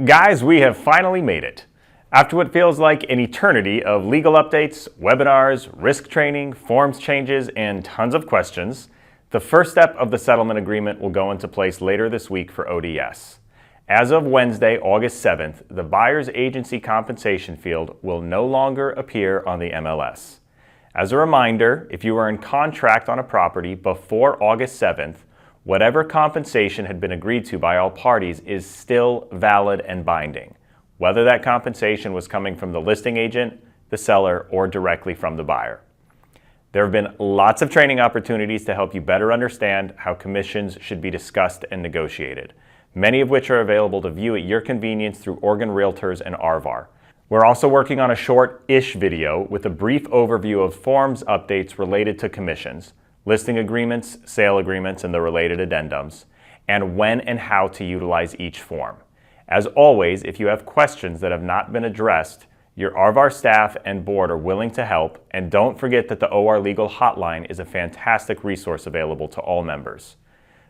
Guys, we have finally made it. After what feels like an eternity of legal updates, webinars, risk training, forms changes, and tons of questions, the first step of the settlement agreement will go into place later this week for ODS. As of Wednesday, August 7th, the buyer's agency compensation field will no longer appear on the MLS. As a reminder, if you are in contract on a property before August 7th, whatever compensation had been agreed to by all parties is still valid and binding, whether that compensation was coming from the listing agent, the seller, or directly from the buyer. There have been lots of training opportunities to help you better understand how commissions should be discussed and negotiated, many of which are available to view at your convenience through Oregon Realtors and RVAR. We're also working on a short-ish video with a brief overview of forms updates related to commissions, listing agreements, sale agreements, and the related addendums, and when and how to utilize each form. As always, if you have questions that have not been addressed, your RVAR staff and board are willing to help, and don't forget that the OR Legal Hotline is a fantastic resource available to all members.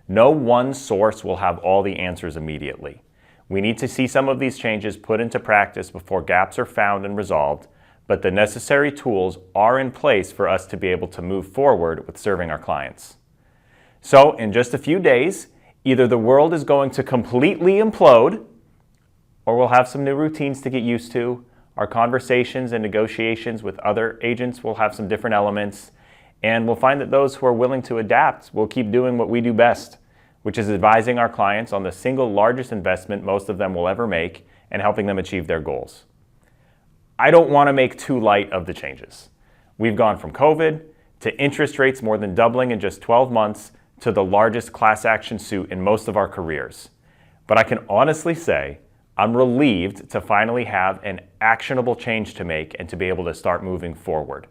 No one source will have all the answers immediately. We need to see some of these changes put into practice before gaps are found and resolved, but the necessary tools are in place for us to be able to move forward with serving our clients. So, in just a few days, either the world is going to completely implode, or we'll have some new routines to get used to. Our conversations and negotiations with other agents will have some different elements, and we'll find that those who are willing to adapt will keep doing what we do best, which is advising our clients on the single largest investment most of them will ever make and helping them achieve their goals. I don't want to make too light of the changes. We've gone from COVID to interest rates more than doubling in just 12 months to the largest class action suit in most of our careers. But I can honestly say I'm relieved to finally have an actionable change to make and to be able to start moving forward.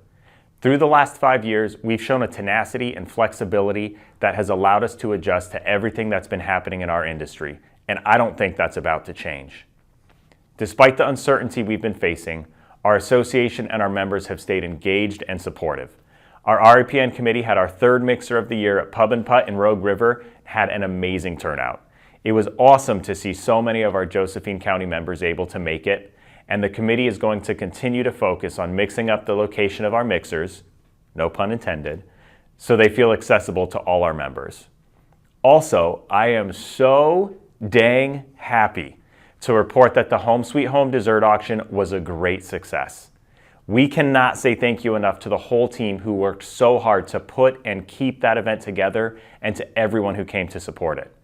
Through the last 5 years, we've shown a tenacity and flexibility that has allowed us to adjust to everything that's been happening in our industry, and I don't think that's about to change. Despite the uncertainty we've been facing, our association and our members have stayed engaged and supportive. Our REPN committee had our third mixer of the year at Pub and Putt in Rogue River and had an amazing turnout. It was awesome to see so many of our Josephine County members able to make it, and the committee is going to continue to focus on mixing up the location of our mixers, no pun intended, so they feel accessible to all our members. Also, I am so dang happy to report that the Home Sweet Home dessert auction was a great success. We cannot say thank you enough to the whole team who worked so hard to put and keep that event together, and to everyone who came to support it.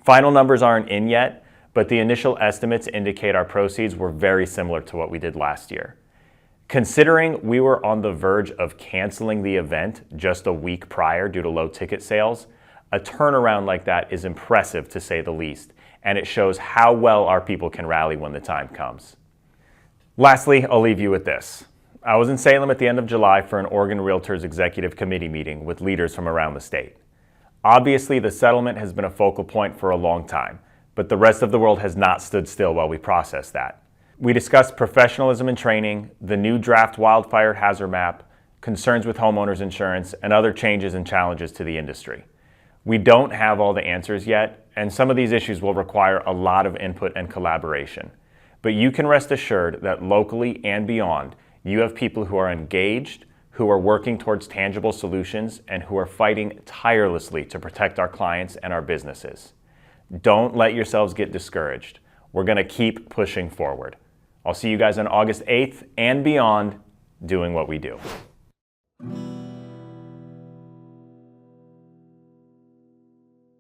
Final numbers aren't in yet, but the initial estimates indicate our proceeds were very similar to what we did last year. Considering we were on the verge of canceling the event just a week prior due to low ticket sales, a turnaround like that is impressive to say the least, and it shows how well our people can rally when the time comes. Lastly, I'll leave you with this. I was in Salem at the end of July for an Oregon Realtors Executive Committee meeting with leaders from around the state. Obviously, the settlement has been a focal point for a long time, but the rest of the world has not stood still while we process that. We discussed professionalism and training, the new draft wildfire hazard map, concerns with homeowners insurance, and other changes and challenges to the industry. We don't have all the answers yet, and some of these issues will require a lot of input and collaboration. But you can rest assured that locally and beyond, you have people who are engaged, who are working towards tangible solutions, and who are fighting tirelessly to protect our clients and our businesses. Don't let yourselves get discouraged. We're going to keep pushing forward. I'll see you guys on August 8th and beyond, doing what we do.